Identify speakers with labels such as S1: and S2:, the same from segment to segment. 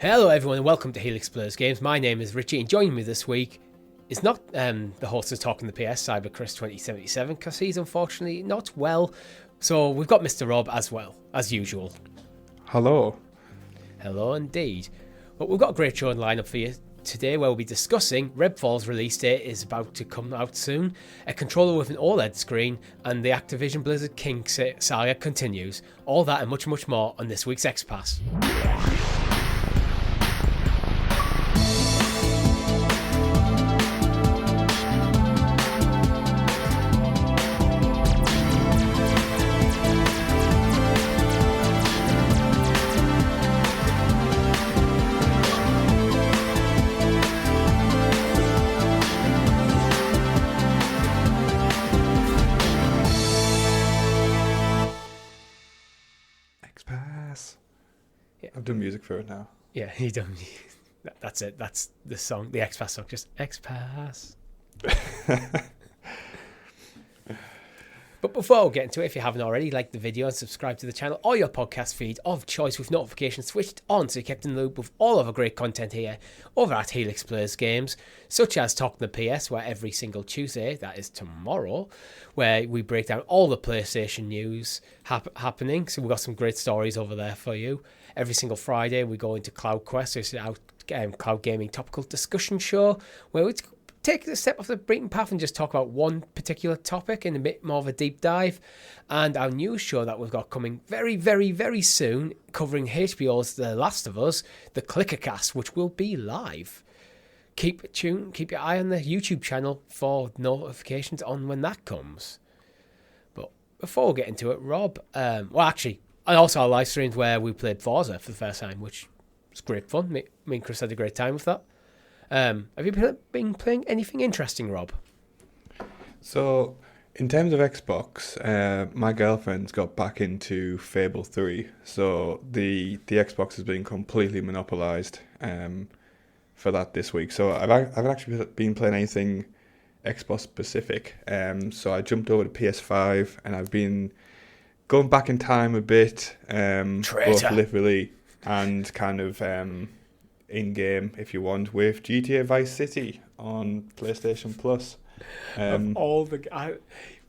S1: Hello everyone and welcome to Helix Plays Games. My name is Richie and joining me this week is not the host of Talking the PS, CyberChris 2077, because he's unfortunately not well. So we've got Mr. Rob as well, as usual.
S2: Hello.
S1: Hello indeed. But we've got a great show and lineup for you today where we'll be discussing Redfall's release date is about to come out soon, a controller with an OLED screen, and the Activision-Blizzard-King saga continues. All that and much, much more on this week's XPass.
S2: XPass. Yeah. I've done music for it now.
S1: Yeah, you done. That's it. That's the song, the XPass song. Just XPass. But before we get into it, if you haven't already, like the video and subscribe to the channel or your podcast feed of choice with notifications switched on so you're kept in the loop with all of our great content here over at Helix Plays Games, such as Talking the PS, where every single Tuesday, that is tomorrow, where we break down all the PlayStation news happening. So we've got some great stories over there for you. Every single Friday, we go into CloudQuest, so it's our cloud gaming topical discussion show, where we take a step off the beaten path and just talk about one particular topic in a bit more of a deep dive. And our news show that we've got coming very, very, very soon, covering HBO's The Last of Us, the Clickercast, which will be live. Keep tuned, keep your eye on the YouTube channel for notifications on when that comes. But before we get into it, Rob, and also our live streams where we played Forza for the first time, which was great fun. Me and Chris had a great time with that. Have you been playing anything interesting, Rob?
S2: So, in terms of Xbox, my girlfriend's got back into Fable 3. So, the Xbox has been completely monopolised for that this week. So, I've actually been playing anything Xbox specific. So, I jumped over to PS5 and I've been going back in time a bit, both literally and kind of in-game, if you want, with GTA Vice City on PlayStation Plus.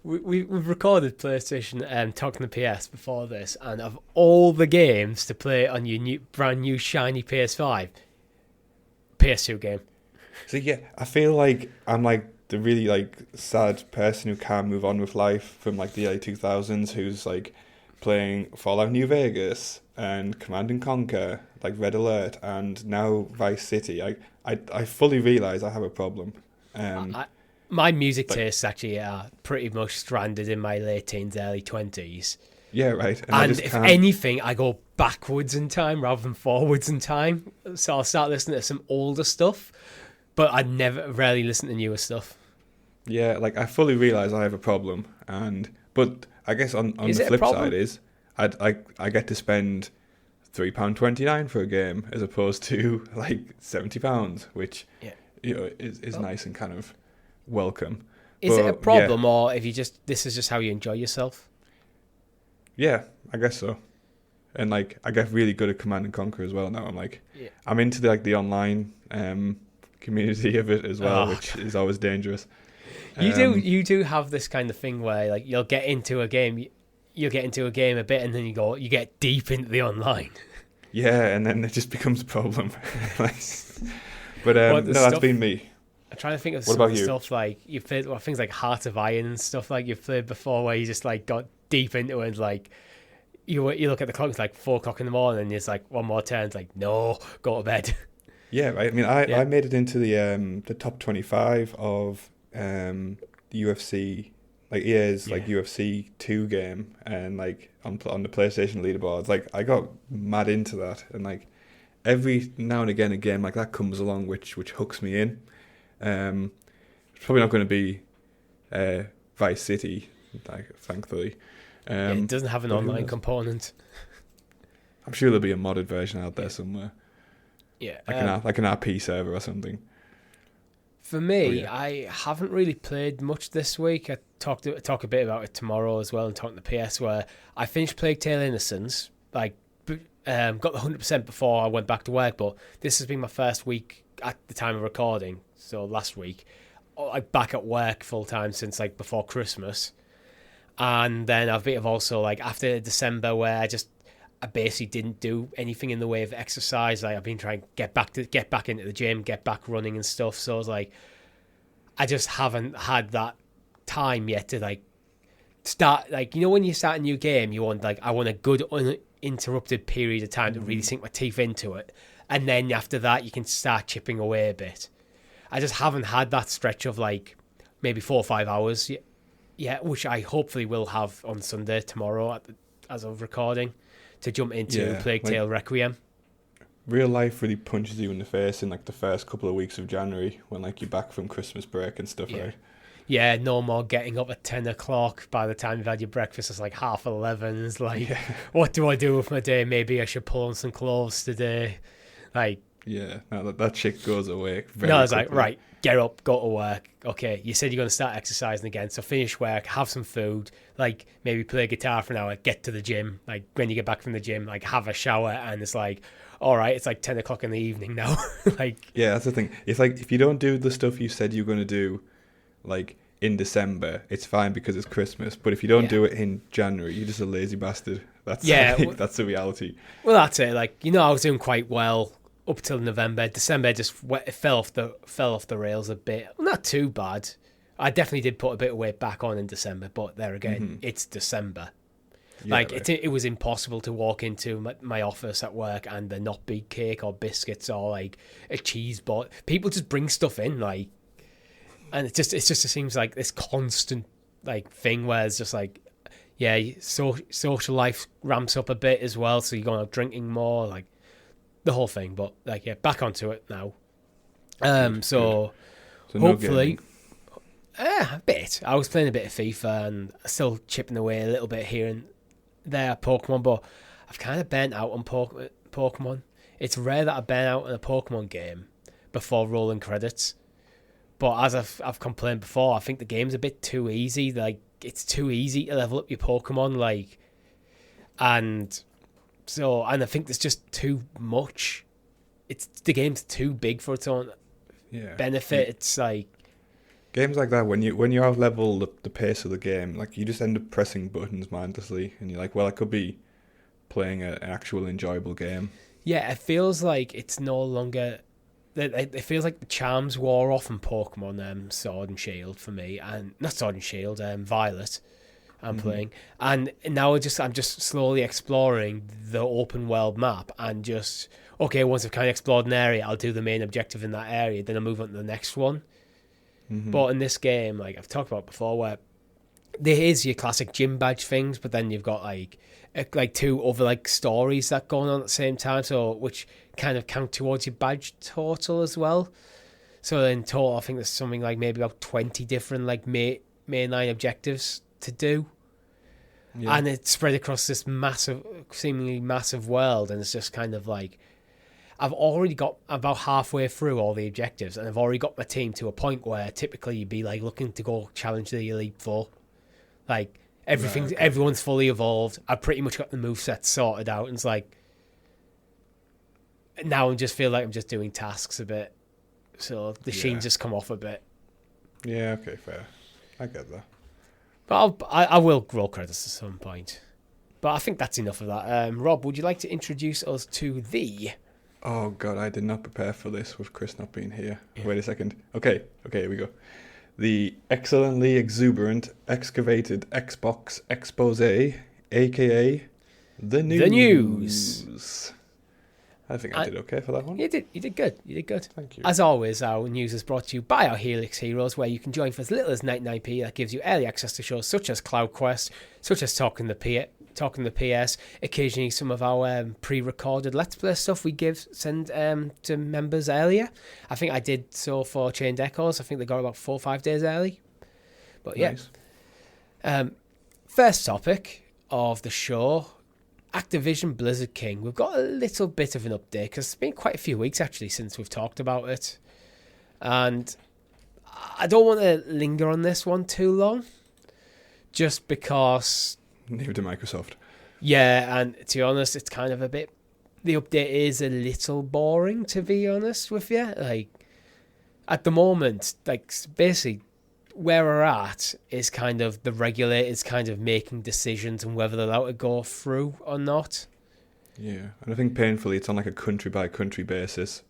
S1: We've recorded PlayStation Talking the PS before this, and of all the games to play on your brand new shiny PS5, PS2 game.
S2: So yeah, I feel like I'm like the really like sad person who can't move on with life from like the early 2000s, who's like playing Fallout New Vegas and Command & Conquer, like Red Alert, and now Vice City. I fully realise I have a problem.
S1: My music tastes actually are pretty much stranded in my late teens, early 20s.
S2: Yeah, right.
S1: And if anything, I go backwards in time rather than forwards in time. So I'll start listening to some older stuff, but I rarely listen to newer stuff.
S2: Yeah, like I fully realise I have a problem, but I guess on the flip side is I get to spend £3.29 for a game as opposed to like £70, which is nice and kind of welcome.
S1: Is it a problem, or if this is just how you enjoy yourself?
S2: Yeah, I guess so. And like I get really good at Command & Conquer as well now. I'm into the online community of it as well, which is always dangerous.
S1: You do have this kind of thing where like you'll get into a game a bit, and then you get deep into the online.
S2: Yeah, and then it just becomes a problem. But that's been me.
S1: I'm trying to think of some of the stuff like you've played, things like Heart of Iron and stuff like you've played before, where you just like got deep into it, and like you look at the clock, it's like 4:00 in the morning, and it's like one more turn, it's like no, go to bed.
S2: Yeah, right. I mean, I made it into the top 25 of the UFC, like EA's like UFC 2 game, and like on the PlayStation leaderboards. Like I got mad into that, and like every now and again a game like that comes along which hooks me in. It's probably not going to be Vice City, like, thankfully.
S1: It doesn't have an online component.
S2: I'm sure there'll be a modded version out there somewhere.
S1: Yeah,
S2: like an RP server or something.
S1: For me, I haven't really played much this week. I talk a bit about it tomorrow as well, and talk to the PS, where I finished Plague Tale Innocence, like Got the 100% before I went back to work, but this has been my first week at the time of recording. So last week, I'm back at work full time since like before Christmas, and then I've been also like after December where I basically didn't do anything in the way of exercise. Like I've been trying to get back into the gym, get back running and stuff. So I was like, I just haven't had that time yet to like start, like, when you start a new game, you want, like, I want a good uninterrupted period of time to really sink my teeth into it, and then after that you can start chipping away a bit. I just haven't had that stretch of like maybe 4 or 5 hours yet, which I hopefully will have on Sunday, tomorrow as of recording, to jump into Plague Tale Requiem.
S2: Real life really punches you in the face in like the first couple of weeks of January when like you're back from Christmas break and stuff, right?
S1: Yeah, no more getting up at 10 o'clock by the time you've had your breakfast. It's like 11:30. It's like, what do I do with my day? Maybe I should pull on some clothes today. Like,
S2: yeah, no, that shit goes away very
S1: No, it's
S2: quickly.
S1: like, right, get up, go to work. Okay, you said you're going to start exercising again, so finish work, have some food, like maybe play guitar for an hour, get to the gym. Like when you get back from the gym, like have a shower, and it's like, all right, it's like 10 o'clock in the evening now. Like,
S2: yeah, that's the thing. It's like if you don't do the stuff you said you're going to do, like in December, it's fine because it's Christmas. But if you don't do it in January, you're just a lazy bastard. That's that's the reality.
S1: Well, that's it. Like, I was doing quite well up till November. December just it fell off the rails a bit. Well, not too bad. I definitely did put a bit of weight back on in December, but there again, it's December.
S2: Yeah,
S1: like
S2: right.
S1: it was impossible to walk into my office at work and there not be cake or biscuits or like a cheese board. People just bring stuff in, like, and it seems like this constant like thing where it's just like, social life ramps up a bit as well, so you're going out drinking more, like the whole thing. But like, back onto it now. So hopefully. A bit. I was playing a bit of FIFA and still chipping away a little bit here and there at Pokemon, but I've kind of burnt out on Pokemon. It's rare that I burn out in a Pokemon game before rolling credits. But as I've complained before, I think the game's a bit too easy. Like, it's too easy to level up your Pokemon, like, and I think there's just too much. The game's too big for its own benefit. It's like
S2: games like that, when you out level the pace of the game, like you just end up pressing buttons mindlessly, and you're like, well, I could be playing an actual enjoyable game. Yeah,
S1: it feels like it's no longer. It feels like the charms wore off in Pokemon Sword and Shield for me, and not Sword and Shield, Violet. I'm playing, and now I'm just slowly exploring the open world map, and just once I've kind of explored an area, I'll do the main objective in that area, then I'll move on to the next one. But in this game, like I've talked about before, where there is your classic gym badge things, but then you've got like two other like stories that going on at the same time, so which kind of count towards your badge total as well. So in total, I think there's something like maybe about 20 different like mainline objectives to do, and it's spread across this seemingly massive world, and it's just kind of like, I've already got about halfway through all the objectives, and I've already got my team to a point where typically you'd be like looking to go challenge the Elite Four. Like everyone's fully evolved. I've pretty much got the moveset sorted out, and it's like now I just feel like I'm just doing tasks a bit, so the sheen just come off a bit.
S2: Yeah, okay, fair. I get that.
S1: But I will roll credits at some point. But I think that's enough of that. Rob, would you like to introduce us to the...
S2: Oh, God, I did not prepare for this with Chris not being here. Yeah. Wait a second. Okay, here we go. The excellently exuberant, excavated Xbox expose, a.k.a. The News.
S1: The News.
S2: I think I did okay for that one.
S1: You did good.
S2: Thank you.
S1: As always, our news is brought to you by our Helix Heroes, where you can join for as little as 99p. That gives you early access to shows such as CloudQuest, such as Talking the PS, occasionally some of our pre-recorded Let's Play stuff we send to members earlier. I think I did so for Chained Echoes. I think they got about 4 or 5 days early. But
S2: nice.
S1: First topic of the show, Activision-Blizzard-King. We've got a little bit of an update because it's been quite a few weeks actually since we've talked about it. And I don't want to linger on this one too long, just because...
S2: Neither to Microsoft.
S1: Yeah, and to be honest, it's kind of a bit the update is a little boring, to be honest with you. Like, at the moment, like, basically, where we're at is kind of the regulators kind of making decisions on whether they're allowed to go through or not.
S2: Yeah, and I think painfully it's on like a country by country basis,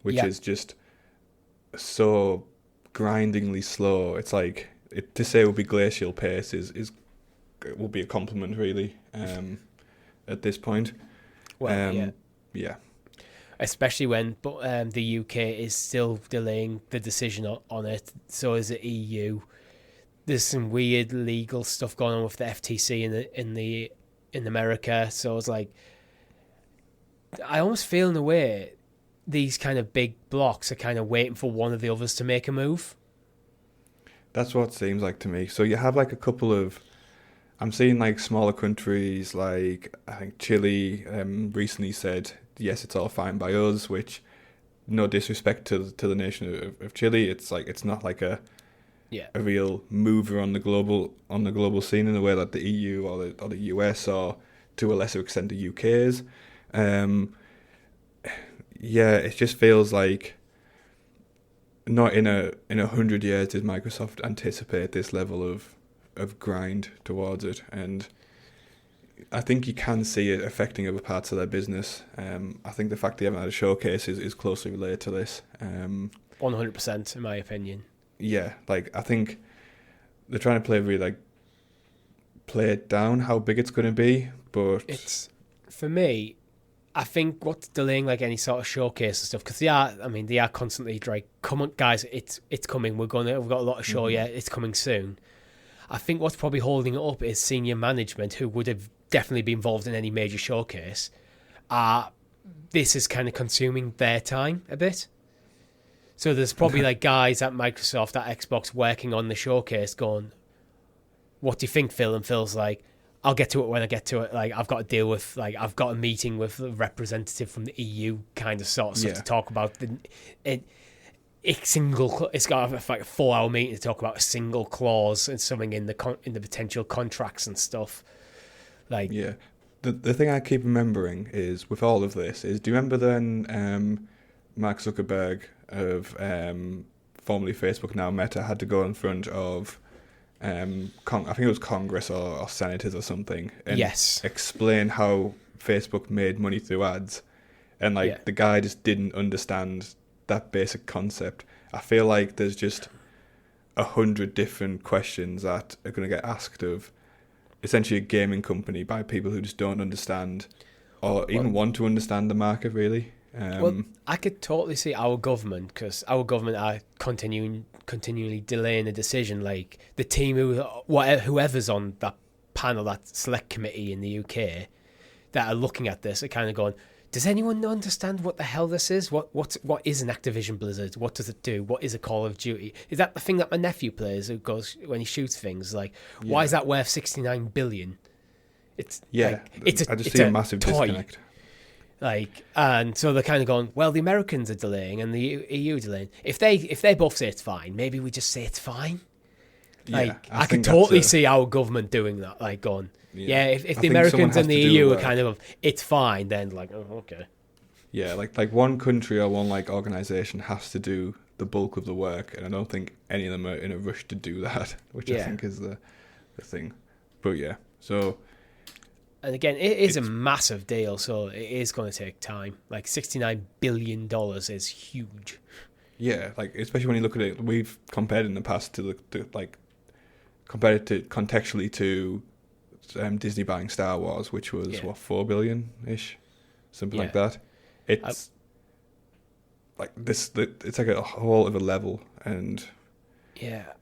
S2: which is just so grindingly slow. It's like to say it will be glacial pace is it will be a compliment really. At this point,
S1: Well,
S2: yeah,
S1: especially when the UK is still delaying the decision on it. So is the EU. There's some weird legal stuff going on with the FTC in America. So it's like, I almost feel in a way these kind of big blocks are kind of waiting for one of the others to make a move.
S2: That's what it seems like to me. So you have like a couple of, I'm seeing like smaller countries like I think Chile recently said yes, it's all fine by us, which no disrespect to the nation of Chile, it's like it's not like a real mover on the global scene in the way that the EU or the US or to a lesser extent the UK is. It just feels like not in a 100 years did Microsoft anticipate this level of grind towards it, and I think you can see it affecting other parts of their business. I think the fact they haven't had a showcase is closely related to this.
S1: 100% in my opinion.
S2: Yeah, like I think they're trying to play it down how big it's going to be, but
S1: it's, for me, I think what's delaying like any sort of showcase and stuff, because they are constantly like, come on guys, it's coming, we've got a lot of show, it's coming soon. I think what's probably holding it up is senior management who would have definitely been involved in any major showcase. This is kind of consuming their time a bit. So there's probably like guys at Microsoft, at Xbox working on the showcase going, what do you think, Phil? And Phil's like, I'll get to it when I get to it. Like, I've got to deal with, like, I've got a meeting with a representative from the EU kind of sort of stuff to talk about it's got like a 4-hour meeting to talk about a single clause and something in the potential contracts and stuff. Like,
S2: yeah, the thing I keep remembering is with all of this is, do you remember then Mark Zuckerberg of formerly Facebook, now Meta, had to go in front of I think it was Congress or senators or something, and explain how Facebook made money through ads, and the guy just didn't understand that basic concept. I feel like there's just 100 different questions that are going to get asked of essentially a gaming company by people who just don't understand or even want to understand the market really.
S1: I could totally see our government, because our government are continually delaying a decision. Like the team whoever's on that panel, that select committee in the UK that are looking at this are kind of going, does anyone understand what the hell this is? What is an Activision Blizzard? What does it do? What is a Call of Duty? Is that the thing that my nephew plays, who goes when he shoots things? Like, why is that worth 69 billion? It's
S2: I just see a massive disconnect.
S1: Like, and so they're kind of going, well, the Americans are delaying and the EU delaying. If they both say it's fine, maybe we just say it's fine. Like, I could totally see our government doing that. Like, going, if the Americans and the EU are kind of, it's fine, then like, oh, okay.
S2: Yeah, like one country or one like organisation has to do the bulk of the work, and I don't think any of them are in a rush to do that, which I think is the thing. But yeah, so.
S1: And again, it's a massive deal, so it is going to take time. Like $69 billion is huge.
S2: Yeah, like especially when you look at it, we've compared in the past to compared it to contextually to Disney buying Star Wars, which was $4 billion ish, something like that. It's like this. It's like a whole other level, and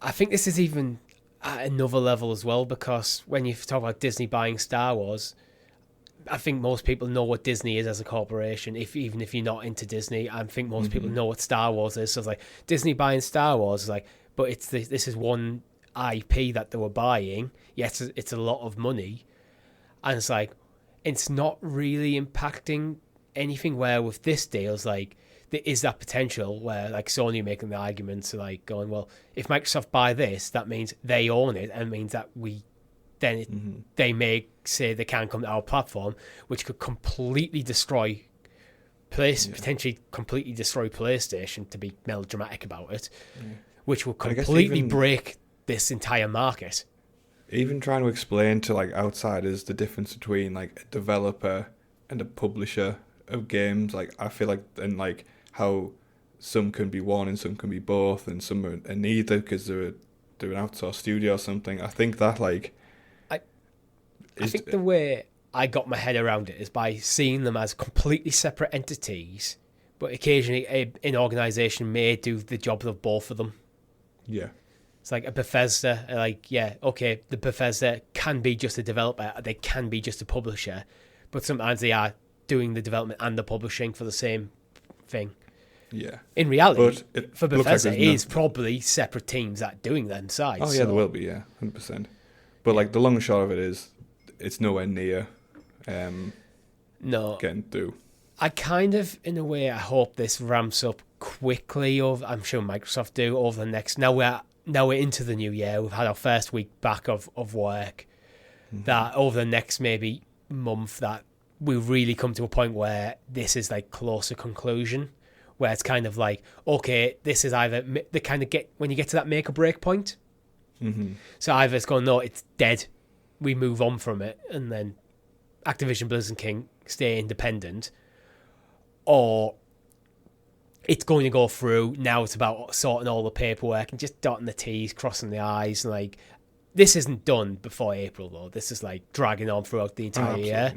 S1: I think this is even at another level as well, because when you talk about Disney buying Star Wars, I think most people know what Disney is as a corporation. Even if you're not into Disney, I think most people know what Star Wars is. So it's like Disney buying Star Wars is like, but this is one IP that they were buying. Yes, it's a lot of money, and it's like it's not really impacting anything. Where with this deal, it's like there is that potential where like Sony making the arguments like going, well, if Microsoft buy this, that means they own it, and means that then they may say they can't come to our platform, which could completely destroy potentially completely destroy PlayStation, to be melodramatic about it, which will completely break this entire market.
S2: Even trying to explain to like outsiders the difference between like a developer and a publisher of games, like I feel like, and like how some can be one and some can be both, and some are neither because they're an outsourced studio or something. I think that
S1: I think the way I got my head around it is by seeing them as completely separate entities, but occasionally an organisation may do the job of both of them.
S2: Yeah.
S1: It's like a Bethesda, the Bethesda can be just a developer, they can be just a publisher, but sometimes they are doing the development and the publishing for the same thing.
S2: Yeah.
S1: In reality, for Bethesda,
S2: like
S1: it is probably separate teams that are doing them sides.
S2: Oh, yeah, there will be, yeah, 100%. But like the long and short of it is, it's nowhere near getting through.
S1: I kind of, in a way, I hope this ramps up quickly. I'm sure Microsoft do over the next. Now we're into the new year. We've had our first week back of work. That over the next maybe month, that we really come to a point where this is like closer conclusion, where it's kind of like, okay, this is either the kind of when you get to that make or break point. So either it's going, no, it's dead, we move on from it, and then Activision-Blizzard-King stay independent, or it's going to go through. Now it's about sorting all the paperwork and just dotting the T's, crossing the I's. And like, this isn't done before April, though. This is like dragging on throughout the entire year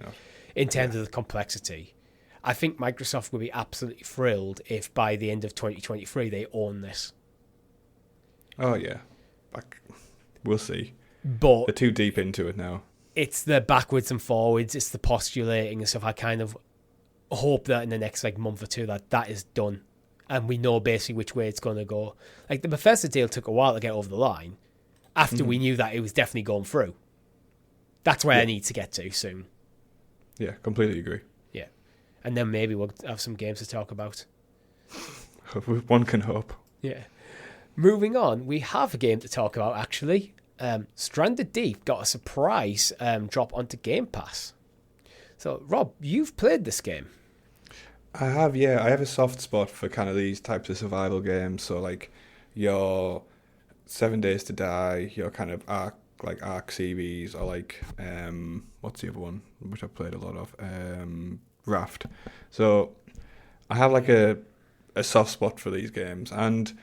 S1: in terms of the complexity. I think Microsoft would be absolutely thrilled if by the end of 2023 they own this.
S2: Oh, yeah. We'll see.
S1: But
S2: they're too deep into it now.
S1: It's the backwards and forwards. It's the postulating and stuff. I kind of hope that in the next like month or two that is done, and we know basically which way it's going to go. Like the Bethesda deal took a while to get over the line. After we knew that it was definitely going through. That's where I need to get to soon.
S2: Yeah, completely agree.
S1: Yeah, and then maybe we'll have some games to talk about.
S2: One can hope.
S1: Yeah. Moving on, we have a game to talk about actually. Stranded Deep got a surprise drop onto Game Pass. So, Rob, you've played this game.
S2: I have, yeah. I have a soft spot for kind of these types of survival games. So, like, your 7 Days to Die, your kind of Ark series, or like, what's the other one, which I've played a lot of? Raft. So, I have like a soft spot for these games. And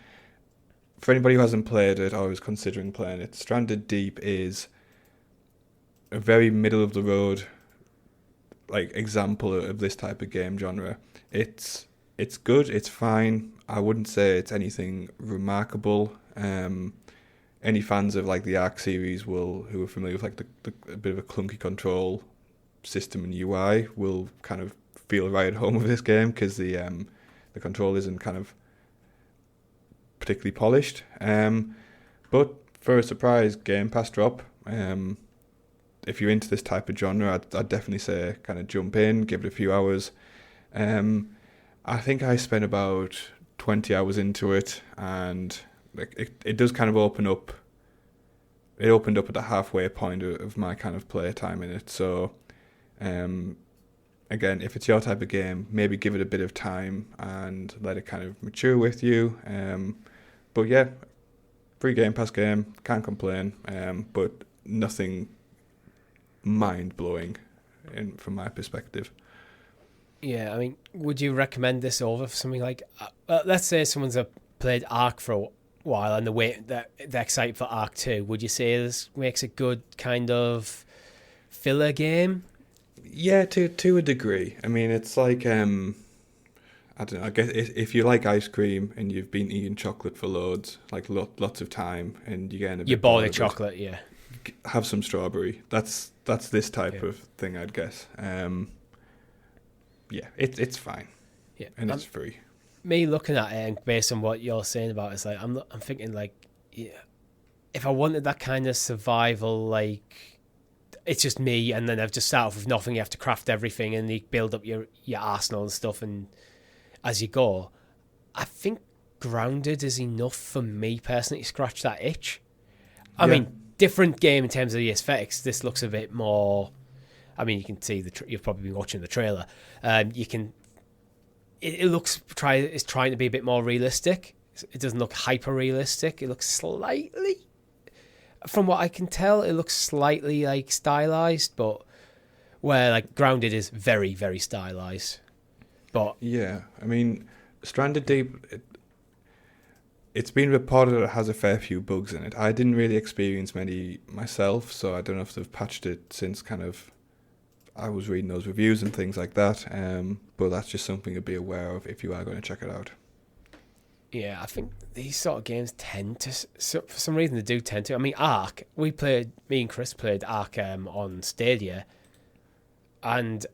S2: for anybody who hasn't played it or is considering playing it, Stranded Deep is a very middle of the road like example of this type of game genre. It's good, it's fine. I wouldn't say it's anything remarkable. Any fans of like the Ark series who are familiar with like the a bit of a clunky control system and UI will kind of feel right at home with this game, because the control isn't kind of particularly polished. But for a surprise Game Pass drop, if you're into this type of genre, I'd definitely say kind of jump in, give it a few hours. I think I spent about 20 hours into it, and like it does kind of open up. It opened up at the halfway point of my kind of play time in it. So, again, if it's your type of game, maybe give it a bit of time and let it kind of mature with you. But yeah, free Game Pass game, can't complain. But nothing mind-blowing from my perspective.
S1: Yeah, I mean, would you recommend this over for something like... let's say someone's played Ark for a while and they're excited for Ark 2. Would you say this makes a good kind of filler game?
S2: Yeah, to a degree. I mean, it's like... I don't know, I guess if you like ice cream and you've been eating chocolate for loads, like lots of time, and you're getting a bit...
S1: You're bored of chocolate, yeah.
S2: Have some strawberry. That's this type of thing, I'd guess. Yeah, it's fine. Yeah, and it's free.
S1: Me looking at it and based on what you're saying about it, it's like I'm thinking like, yeah, if I wanted that kind of survival, like it's just me, and then I've just started off with nothing. You have to craft everything, and you build up your arsenal and stuff, and as you go, I think Grounded is enough for me personally to scratch that itch. I mean, different game in terms of the aesthetics. This looks a bit more. I mean, you can see you've probably been watching the trailer. You can. It looks it's trying to be a bit more realistic. It doesn't look hyper realistic. It looks slightly, from what I can tell, it looks slightly like stylized, but where like Grounded is very, very stylized. But
S2: yeah, I mean, Stranded Deep. It's been reported it has a fair few bugs in it. I didn't really experience many myself, so I don't know if they've patched it since kind of. I was reading those reviews and things like that, but that's just something to be aware of if you are going to check it out.
S1: Yeah, I think these sort of games tend to, for some reason, they do tend to. I mean, Ark, me and Chris played Ark on Stadia, and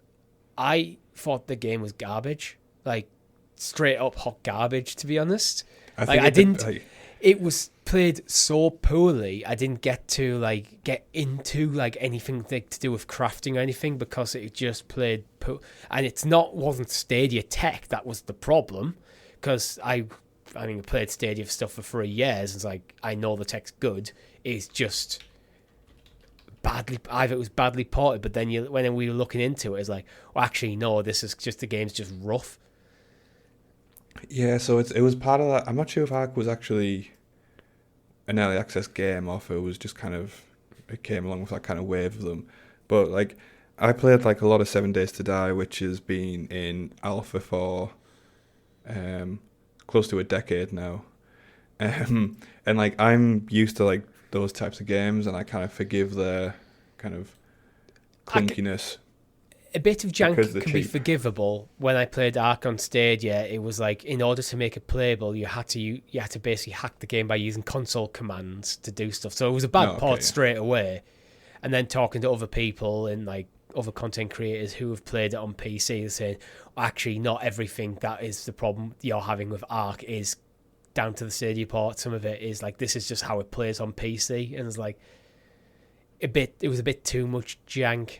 S1: I thought the game was garbage, like straight up hot garbage, to be honest. It was played so poorly. I didn't get to get into anything to do with crafting or anything because it just played and wasn't Stadia tech that was the problem. Because I played Stadia stuff for 3 years. It's like I know the tech's good. It's just either it was badly ported, but then when we were looking into it, it's like, well, actually no, this is just the game's just rough.
S2: Yeah, so it was part of that. I'm not sure if Ark was actually an early access game or if it was just kind of, it came along with that kind of wave of them. But I played a lot of 7 Days to Die, which has been in alpha for close to a decade now. And I'm used to those types of games, and I kind of forgive the kind of clunkiness.
S1: A bit of jank can be forgivable. When I played Ark on Stadia, it was in order to make it playable, you had to basically hack the game by using console commands to do stuff. So it was a bad port straight away. And then talking to other people and other content creators who have played it on PC, they're saying, actually, not everything that is the problem you're having with Ark is down to the Stadia port. Some of it is this is just how it plays on PC, and it's it was a bit too much jank.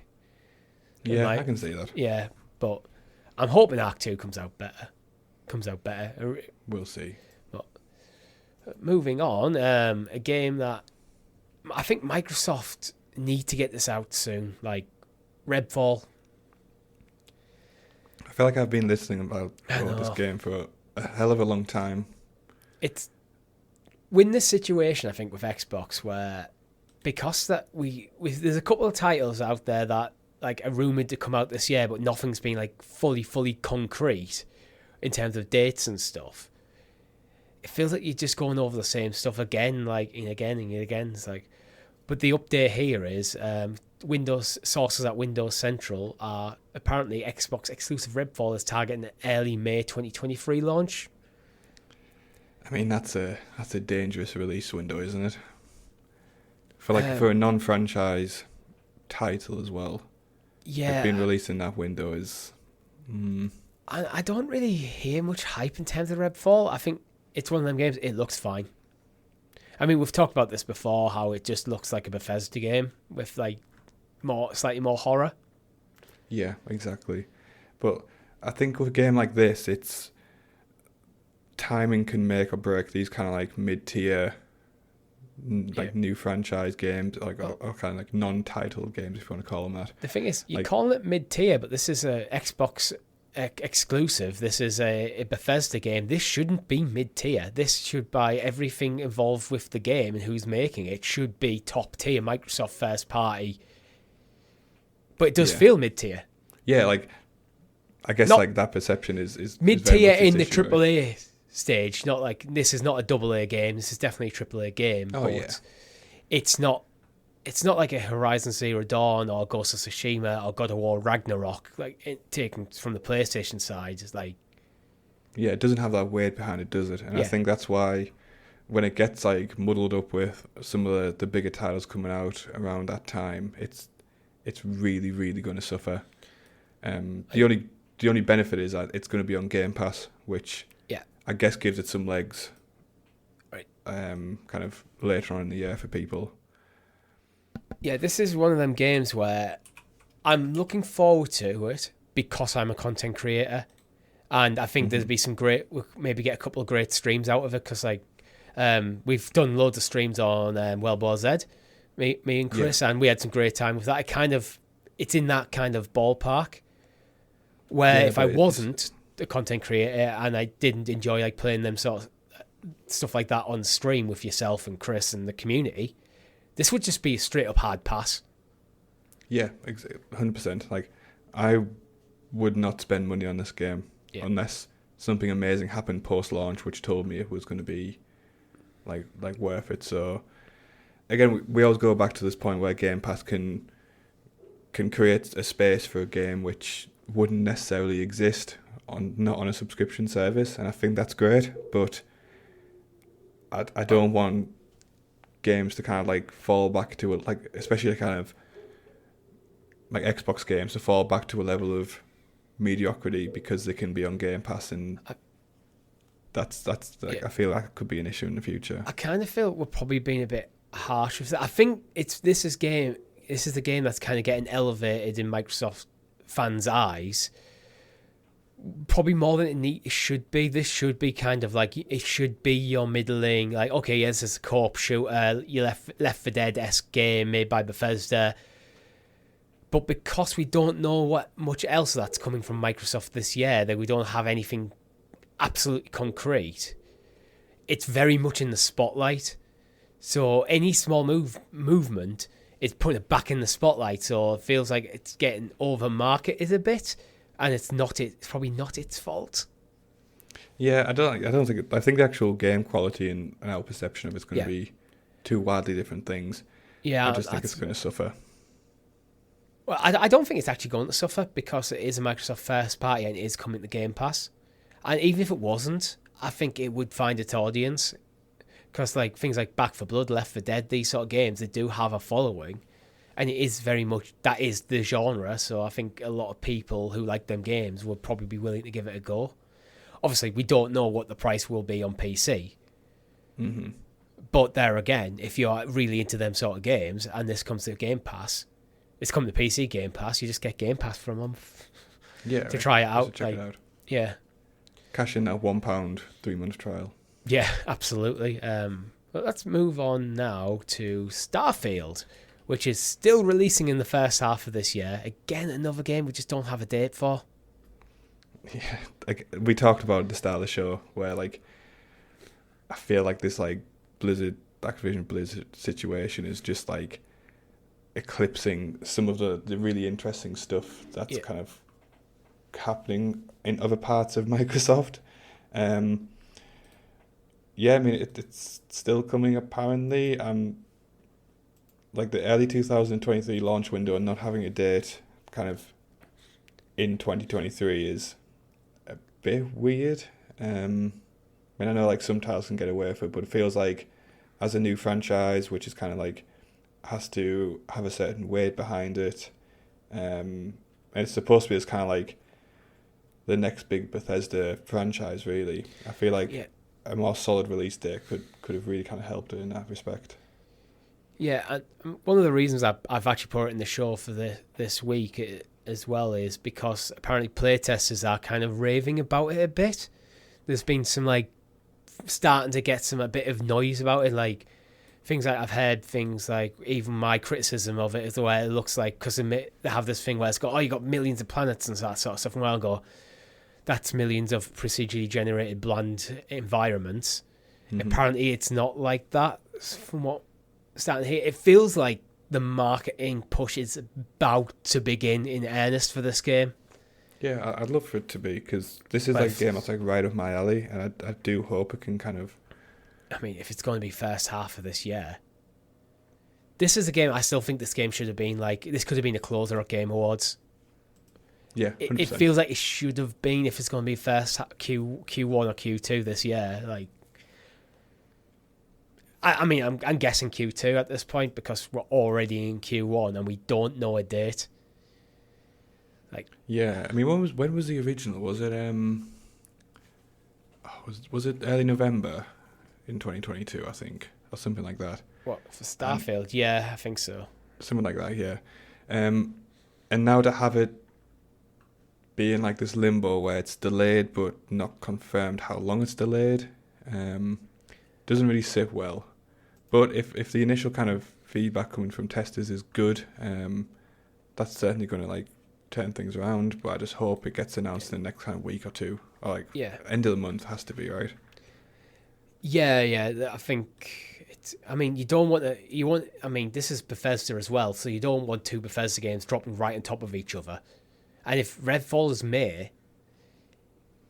S2: Yeah, I can see that.
S1: Yeah, but I'm hoping Ark 2 comes out better.
S2: We'll see.
S1: But moving on, a game that I think Microsoft need to get this out soon, Redfall.
S2: I feel like I've been listening about this game for a hell of a long time.
S1: We're in this situation, I think, with Xbox where because there's a couple of titles out there that are rumoured to come out this year, but nothing's been fully concrete in terms of dates and stuff. It feels like you're just going over the same stuff again, and again. It's but the update here is Windows sources at Windows Central are apparently Xbox exclusive Redfall is targeting an early May 2023 launch.
S2: I mean, that's a dangerous release window, isn't it? For a non-franchise title as well.
S1: Yeah,
S2: being released in that window is.
S1: I don't really hear much hype in terms of Redfall. I think it's one of them games. It looks fine. I mean, we've talked about this before. How it just looks like a Bethesda game with slightly more horror.
S2: Yeah, exactly. But I think with a game like this, it's timing can make or break these kind of mid-tier. New franchise games, or kind of non-titled games, if you want to call them that.
S1: The thing is, you're calling it mid-tier, but this is a Xbox exclusive. This is a Bethesda game. This shouldn't be mid-tier. This should, by everything involved with the game and who's making it, should be top-tier, Microsoft first party. But it does feel mid-tier.
S2: Yeah, I guess that perception is
S1: mid-tier in the AAA stage, not this is not a AA game. This is definitely a AAA game. But it's not like a Horizon Zero Dawn or Ghost of Tsushima or God of War Ragnarok, taken from the PlayStation side. It's
S2: it doesn't have that weight behind it, does it? And I think that's why when it gets muddled up with some of the bigger titles coming out around that time, it's really, really going to suffer. The only benefit is that it's going to be on Game Pass, which I guess gives it some legs,
S1: right?
S2: Kind of later on in the year for people.
S1: Yeah, this is one of them games where I'm looking forward to it because I'm a content creator, and I think there'll be we'll maybe get a couple of great streams out of it because we've done loads of streams on World War Z, Me and Chris, and we had some great time with that. It's in that kind of ballpark where if I wasn't a content creator and I didn't enjoy like playing them sort of stuff like that on stream with yourself and Chris and the community, this would just be a straight up hard pass.
S2: Yeah, 100%. Like, I would not spend money on this game unless something amazing happened post-launch, which told me it was going to be like worth it. So again, we always go back to this point where Game Pass can create a space for a game which wouldn't necessarily exist not on a subscription service, and I think that's great. But I don't want games to kind of like fall back to it, like especially kind of like Xbox games to fall back to a level of mediocrity because they can be on Game Pass, and that's like I feel like it could be an issue in the future.
S1: I kind of feel we're probably being a bit harsh with that. I think this is the game that's kind of getting elevated in Microsoft fans' eyes, probably more than it should be. This should be kind of like, it should be your middling, like, okay, yes, it's a co-op shooter, your Left 4 Dead-esque game made by Bethesda. But because we don't know what much else that's coming from Microsoft this year, that we don't have anything absolutely concrete, it's very much in the spotlight. So any small movement is putting it back in the spotlight. So it feels like it's getting over-marketed a bit, and it's probably not its fault.
S2: Yeah, I think the actual game quality and our perception of it's going to be two wildly different things.
S1: Yeah,
S2: I just think it's going to suffer.
S1: Well, I don't think it's actually going to suffer because it is a Microsoft first party and it is coming to Game Pass. And even if it wasn't, I think it would find its audience. Because like things like Back 4 Blood, Left 4 Dead, these sort of games, they do have a following. And it is very much, that is the genre. So I think a lot of people who like them games would probably be willing to give it a go. Obviously, we don't know what the price will be on PC.
S2: Mm-hmm.
S1: But there again, if you're really into them sort of games and this comes to Game Pass, it's coming to PC Game Pass, you just get Game Pass for a month to try it out.
S2: Check it out.
S1: Yeah.
S2: Cash in that £1 3-month trial.
S1: Yeah, absolutely. But let's move on now to Starfield, which is still releasing in the first half of this year. Again, another game we just don't have a date for.
S2: Yeah, like we talked about at the start of the show, where like I feel like this like Activision-Blizzard situation is just like eclipsing some of the really interesting stuff that's kind of happening in other parts of Microsoft. Yeah, I mean it's still coming apparently. Like the early 2023 launch window and not having a date kind of in 2023 is a bit weird. I mean, I know like some titles can get away with it, but it feels like as a new franchise, which is kind of like has to have a certain weight behind it, and it's supposed to be as kind of like the next big Bethesda franchise, really. I feel like a more solid release date could have really kind of helped it in that respect.
S1: Yeah, and one of the reasons I've actually put it in the show for this week as well is because apparently playtesters are kind of raving about it a bit. There's been some like starting to get a bit of noise about it, like things like I've heard things like even my criticism of it is the way it looks like, because they have this thing where it's got, you got millions of planets and that sort of stuff, and I'll go, that's millions of procedurally generated bland environments. Mm-hmm. Apparently it's not like that from what starting here. It feels like the marketing push is about to begin in earnest for this game.
S2: Yeah, I'd love for it to be, because this is like a game that's like right up my alley, and I do hope it can kind of...
S1: I mean, if it's going to be first half of this year, this is a game, I still think this game should have been like, this could have been a closer at Game Awards.
S2: Yeah, 100%.
S1: It feels like it should have been if it's going to be first Q1 or Q2 this year. Like, I mean, I'm guessing Q2 at this point because we're already in Q1 and we don't know a date. Like,
S2: yeah, I mean, when was the original? Was it was it early November in 2022? I think, or something like that.
S1: What for Starfield? Yeah, I think so.
S2: Something like that. Yeah, and now to have it be in like this limbo where it's delayed but not confirmed how long it's delayed, doesn't really sit well. But if the initial kind of feedback coming from testers is good. That's certainly going to like turn things around. But I just hope it gets announced in the next kind of week or two, or like end of the month has to be, right?
S1: Yeah. I think it's. I mean, you don't want to. You want. I mean, this is Bethesda as well, so you don't want two Bethesda games dropping right on top of each other. And if Redfall is May,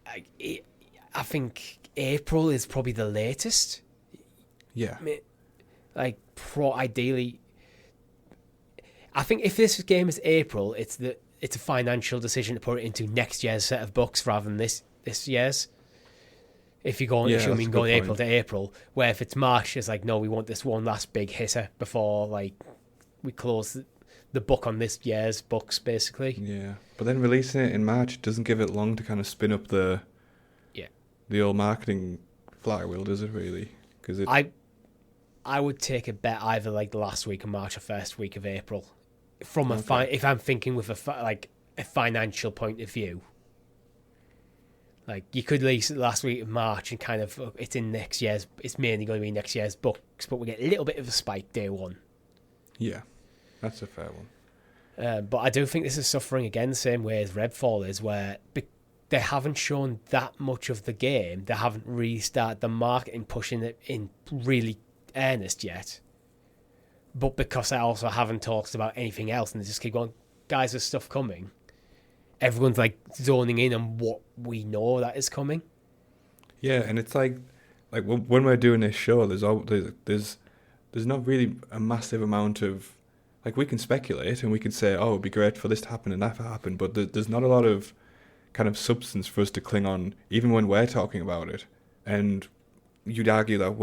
S1: I think April is probably the latest.
S2: Yeah.
S1: Like, ideally, I think if this game is April, it's a financial decision to put it into next year's set of books rather than this year's. If you're going, assuming going April to April, where if it's March, it's like, no, we want this one last big hitter before like we close the book on this year's books, basically.
S2: Yeah, but then releasing it in March doesn't give it long to kind of spin up the old marketing flywheel, does it really? Because
S1: I would take a bet either like the last week of March or first week of April, from if I'm thinking with a financial point of view. Like, you could release it last week of March and kind of it's mainly going to be next year's books, but we get a little bit of a spike day one.
S2: Yeah, that's a fair one.
S1: But I do think this is suffering again the same way as Redfall is, where they haven't shown that much of the game. They haven't really started the marketing pushing it in really earnest yet. But because I also haven't talked about anything else and they just keep going, guys, there's stuff coming. Everyone's like zoning in on what we know that is coming.
S2: Yeah, and it's like when we're doing this show, there's not really a massive amount of, like, we can speculate and we can say, oh, it'd be great for this to happen and that to happen, but there's not a lot of kind of substance for us to cling on, even when we're talking about it. And you'd argue that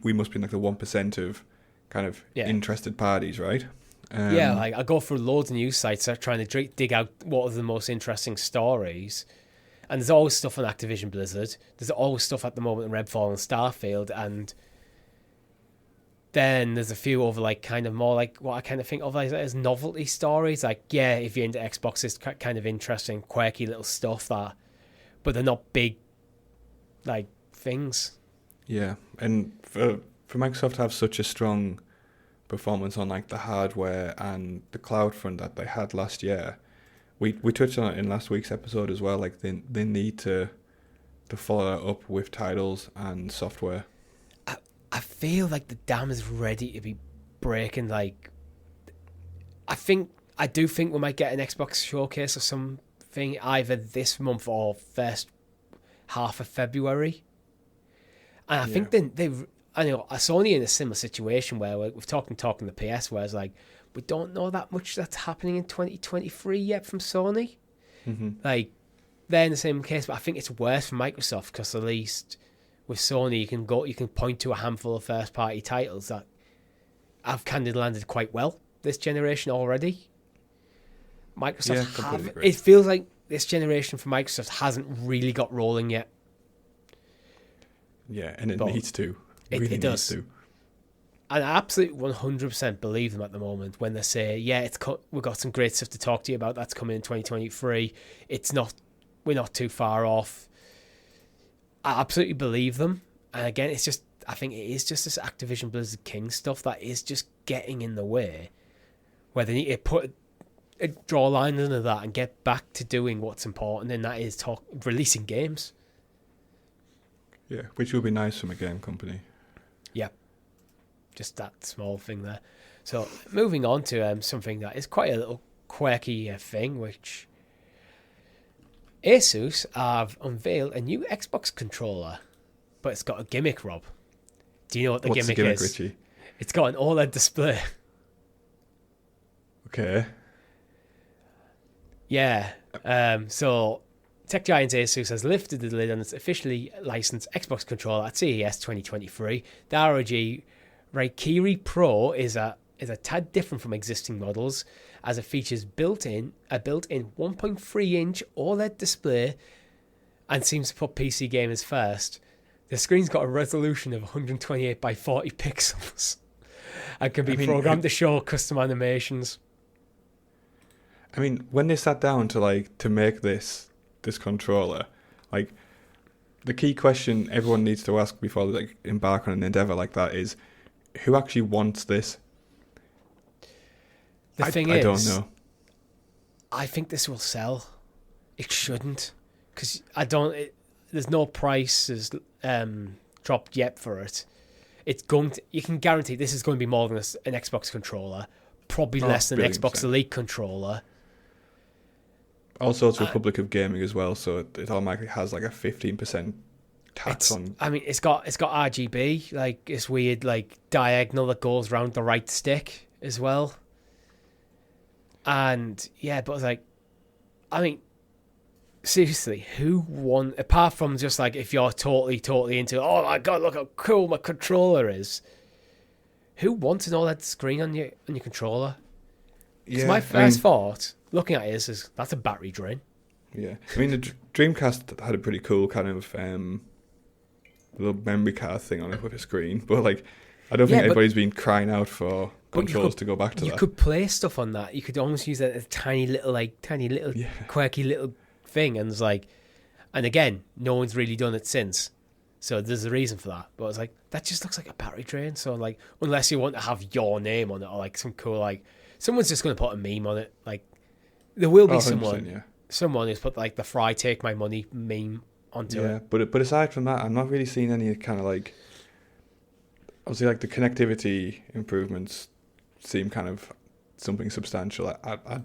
S2: we must be like the 1% of kind of interested parties, right?
S1: Like I go through loads of news sites trying to dig out what are the most interesting stories, and there's always stuff on Activision Blizzard. There's always stuff at the moment in Redfall and Starfield, and then there's a few over like kind of more like what I kind of think of as novelty stories. Like, yeah, if you're into Xbox, it's kind of interesting, quirky little stuff but they're not big like things.
S2: Yeah, and for Microsoft to have such a strong performance on like the hardware and the cloud front that they had last year, we touched on it in last week's episode as well. Like they need to follow that up with titles and software.
S1: I feel like the dam is ready to be breaking. Like, I do think we might get an Xbox showcase or something either this month or first half of February. And I think I know Sony in a similar situation where we've talking the PS, where it's like, we don't know that much that's happening in 2023 yet from Sony.
S2: Mm-hmm.
S1: Like, they're in the same case, but I think it's worse for Microsoft because at least with Sony, you can point to a handful of first-party titles that have kind of landed quite well this generation already. Microsoft it feels like this generation for Microsoft hasn't really got rolling yet.
S2: Yeah, and it needs to.
S1: It does.
S2: Needs to.
S1: And I absolutely 100% believe them at the moment when they say, yeah, we've got some great stuff to talk to you about that's coming in 2023. We're not too far off. I absolutely believe them. And again, I think it is just this Activision-Blizzard-King stuff that is just getting in the way, where they need to draw a line under that and get back to doing what's important, and that is releasing games.
S2: Yeah, which will be nice from a game company.
S1: Yeah, just that small thing there. So moving on to something that is quite a little quirky thing, which Asus have unveiled a new Xbox controller, but it's got a gimmick, Rob. Do you know what the gimmick is?
S2: Richie?
S1: It's got an OLED display.
S2: Okay.
S1: Yeah. So tech giant Asus has lifted the lid on its officially licensed Xbox controller at CES 2023. The ROG Raikiri Pro is a tad different from existing models, as it features a built-in 1.3-inch OLED display and seems to put PC gamers first. The screen's got a resolution of 128 by 40 pixels and can be programmed to show custom animations.
S2: I mean, when they sat down to make this controller, like, the key question everyone needs to ask before they embark on an endeavor like that is, who actually wants this?
S1: The thing
S2: I
S1: is,
S2: don't know.
S1: I think this will sell. It shouldn't, because there's no prices dropped yet for it. It's going to. You can guarantee this is going to be more than an Xbox controller, probably less than an Xbox Elite controller.
S2: Also, it's Republic of Gaming as well, so it automatically has like a 15% tax on.
S1: I mean, it's got RGB, like this weird like diagonal that goes around the right stick as well. And yeah, but it's like, I mean, seriously, who won? Apart from just like if you're totally into, oh my god, look how cool my controller is. Who wants an OLED screen on your controller? Because my first thought, looking at it, is that's a battery drain.
S2: Yeah, I mean the Dreamcast had a pretty cool kind of little memory card thing on it with a screen, but like I don't think anybody's been crying out for controls to go back to that.
S1: You could play stuff on that. You could almost use that as a tiny little quirky little thing, and it's like, and again, no one's really done it since, so there's a reason for that. But it's like that just looks like a battery drain. So like, unless you want to have your name on it or like some cool like someone's just going to put a meme on it. Like there will be someone who's put like the Fry Take My Money meme onto it.
S2: Yeah, but aside from that, I'm not really seeing any kind of like. Obviously, like the connectivity improvements seem kind of something substantial. I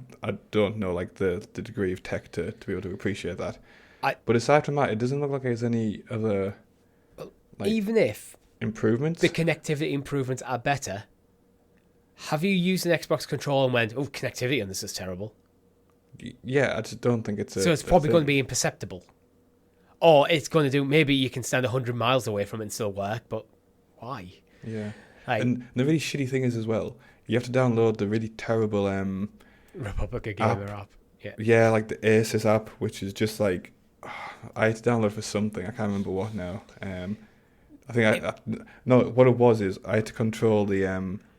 S2: don't know like the degree of tech to be able to appreciate that. But aside from that, it doesn't look like there's any other. Like,
S1: even if
S2: improvements,
S1: the connectivity improvements are better. Have you used an Xbox controller and went, oh, connectivity on this is terrible?
S2: Yeah, I just don't think it's
S1: so it's probably going to be imperceptible. Or it's going to do, maybe you can stand 100 miles away from it and still work, but why?
S2: Yeah.
S1: Like,
S2: and the really shitty thing is as well, you have to download the really terrible
S1: Republic of Gamer app.
S2: Yeah, like the Asus app, which is just like, I had to download for something, I can't remember what now. I think what it was is I had to control the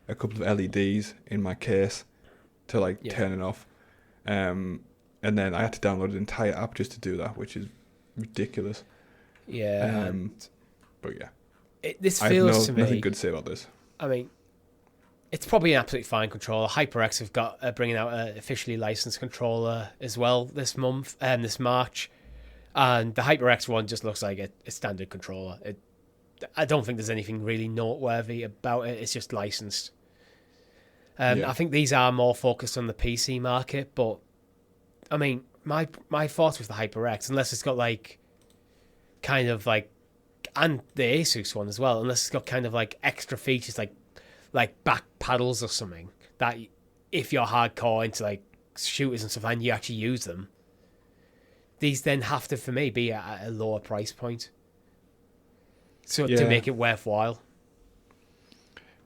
S2: a couple of LEDs in my case to like turn it off. And then I had to download an entire app just to do that, which is ridiculous.
S1: Yeah.
S2: But yeah.
S1: This feels to me...
S2: nothing good to say about this.
S1: I mean, it's probably an absolutely fine controller. HyperX have got bringing out an officially licensed controller as well this month, this March. And the HyperX one just looks like a standard controller. I don't think there's anything really noteworthy about it. It's just licensed. I think these are more focused on the PC market, but I mean, my thoughts with the HyperX, unless it's got like kind of like, and the Asus one as well, unless it's got kind of like extra features like back paddles or something, that if you're hardcore into like shooters and stuff and you actually use them, these then have to, for me, be at a lower price point. So to make it worthwhile.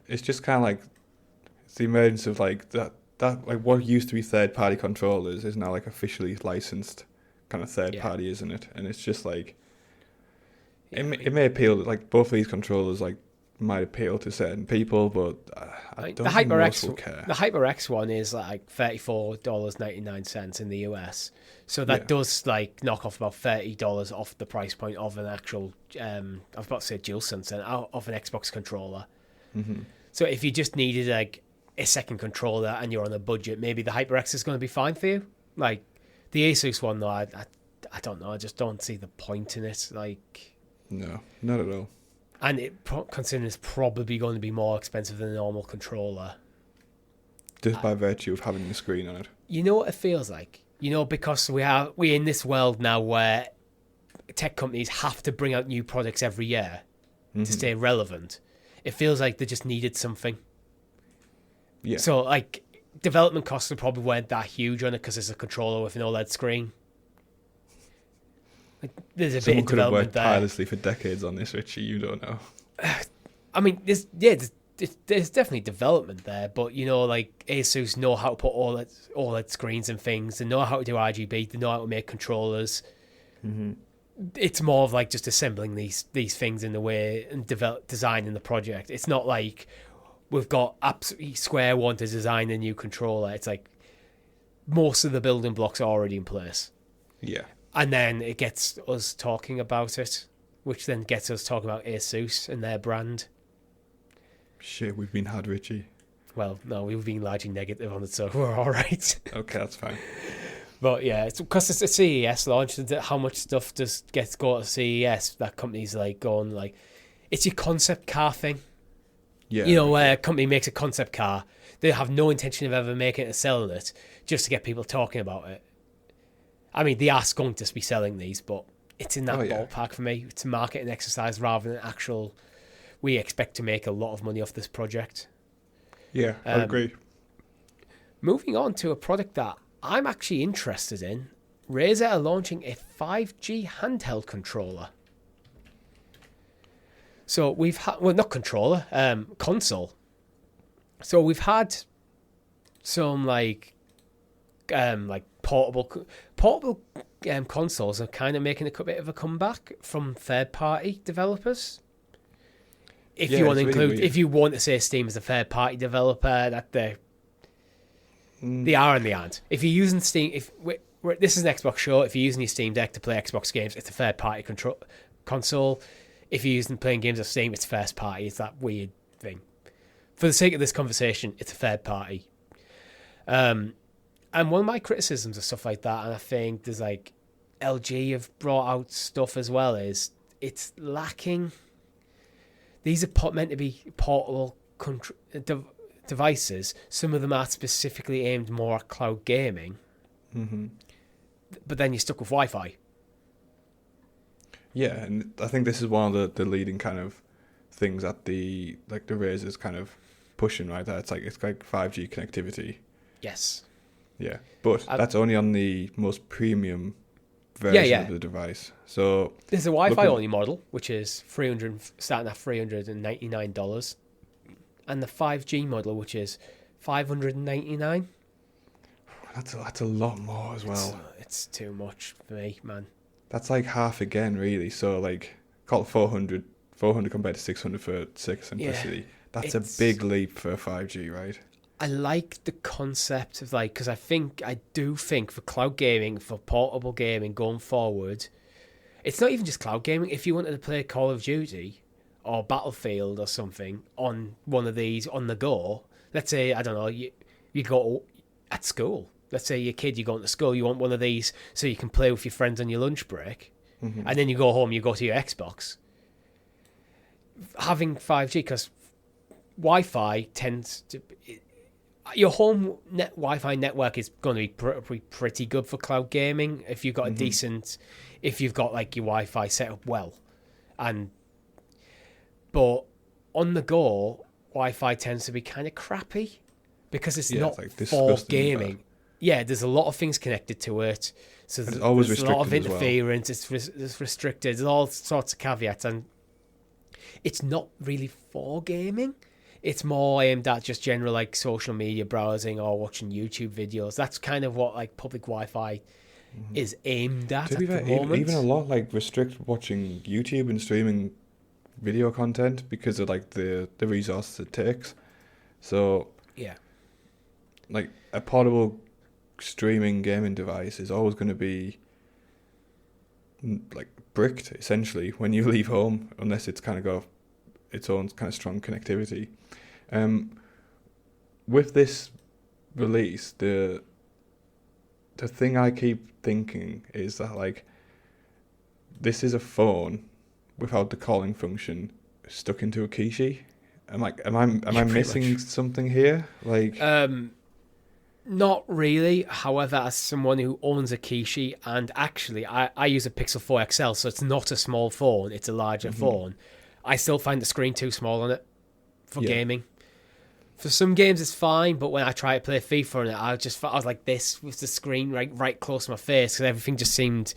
S2: It's just kind of like it's the emergence of like that like what used to be third party controllers is now like officially licensed kind of third party, isn't it? And it's just like it may appeal to, like both of these controllers like might appeal to certain people, but I don't think most will care.
S1: The HyperX one is like $34.99 in the US. So that does like knock off about $30 off the price point of an actual I was about to say DualSense of an Xbox controller.
S2: Mm-hmm.
S1: So if you just needed like a second controller and you're on a budget, maybe the HyperX is going to be fine for you. Like the Asus one though, I don't know, I just don't see the point in it. Like
S2: no, not at all.
S1: And considering it's probably going to be more expensive than a normal controller.
S2: Just by virtue of having the screen on it.
S1: You know what it feels like? You know, because we're in this world now where tech companies have to bring out new products every year to stay relevant. It feels like they just needed something.
S2: Yeah.
S1: So, like, development costs probably weren't that huge on it because it's a controller with an OLED screen. Like, there's a bit of development there. Someone could have worked
S2: tirelessly for decades on this, Richie. You don't know.
S1: I mean, there's definitely development there, but you know, like Asus know how to put OLED screens and things. They know how to do RGB. They know how to make controllers.
S2: Mm-hmm.
S1: It's more of like just assembling these things in the way and designing the project. It's not like we've got absolutely square one to design a new controller. It's like most of the building blocks are already in place.
S2: Yeah.
S1: And then it gets us talking about it, which then gets us talking about Asus and their brand.
S2: Shit, we've been had, Richie.
S1: Well, no, we've been largely negative on it, so we're all right.
S2: Okay, that's fine.
S1: But yeah, it's because it's a CES launch. How much stuff just gets go to CES that companies like going like, it's your concept car thing.
S2: Yeah.
S1: You know, where a company makes a concept car, they have no intention of ever making it or selling it, just to get people talking about it. I mean, they are going to be selling these, but it's in that ballpark for me. It's a marketing exercise rather than actual. We expect to make a lot of money off this project.
S2: Yeah, I agree.
S1: Moving on to a product that I'm actually interested in, Razer are launching a 5G handheld controller. So we've had, well, not controller, console. So we've had some like portable consoles are kind of making a bit of a comeback from third-party developers. If you want to include, really, if you want to say Steam as a third-party developer, that they are and they aren't. If you're using Steam, this is an Xbox show. If you're using your Steam Deck to play Xbox games, it's a third-party console. If you're using playing games of Steam, it's first party. It's that weird thing. For the sake of this conversation, it's a third party. And one of my criticisms of stuff like that, and I think there's like LG have brought out stuff as well, is it's lacking. These are meant to be portable devices. Some of them are specifically aimed more at cloud gaming. Mm-hmm. But then you're stuck with Wi-Fi.
S2: Yeah, and I think this is one of the leading kind of things that the Razer's kind of pushing right there. It's like 5G connectivity.
S1: Yes.
S2: Yeah, but that's only on the most premium version of the device. So
S1: there's a Wi-Fi only model, which is starting at $399, and the 5G model, which is $599.
S2: That's a lot more as well.
S1: It's too much for me, man.
S2: That's like half again, really. So like, call it 400 compared to 600 for simplicity. That's a big leap for 5G, right?
S1: I like the concept of like, because I do think for cloud gaming, for portable gaming going forward, it's not even just cloud gaming. If you wanted to play Call of Duty or Battlefield or something on one of these on the go, let's say, I don't know, you go at school. Let's say you're going to school, you want one of these so you can play with your friends on your lunch break, and then you go home, you go to your Xbox. Having 5G, because Wi-Fi tends to... Your home Wi-Fi network is going to be pretty good for cloud gaming if you've got a decent... If you've got like your Wi-Fi set up well. But on the go, Wi-Fi tends to be kind of crappy because it's not for gaming. Yeah, there's a lot of things connected to it. So there's a lot of interference. Well. It's restricted. There's all sorts of caveats. And it's not really for gaming. It's more aimed at just general like social media browsing or watching YouTube videos. That's kind of what like public Wi-Fi is aimed at the moment.
S2: Even a lot like restrict watching YouTube and streaming video content because of like the resources it takes. So
S1: yeah,
S2: like a portable streaming gaming device is always going to be like bricked essentially when you leave home, unless it's kind of got its own kind of strong connectivity. With this release, the thing I keep thinking is that like this is a phone without the calling function stuck into a Kishi. Am I missing something here? Like
S1: not really. However, as someone who owns a Kishi, and actually I use a Pixel 4 XL, so it's not a small phone, it's a larger phone. I still find the screen too small on it for gaming. For some games it's fine, but when I try to play FIFA on it, I was like this with the screen right close to my face because everything just seemed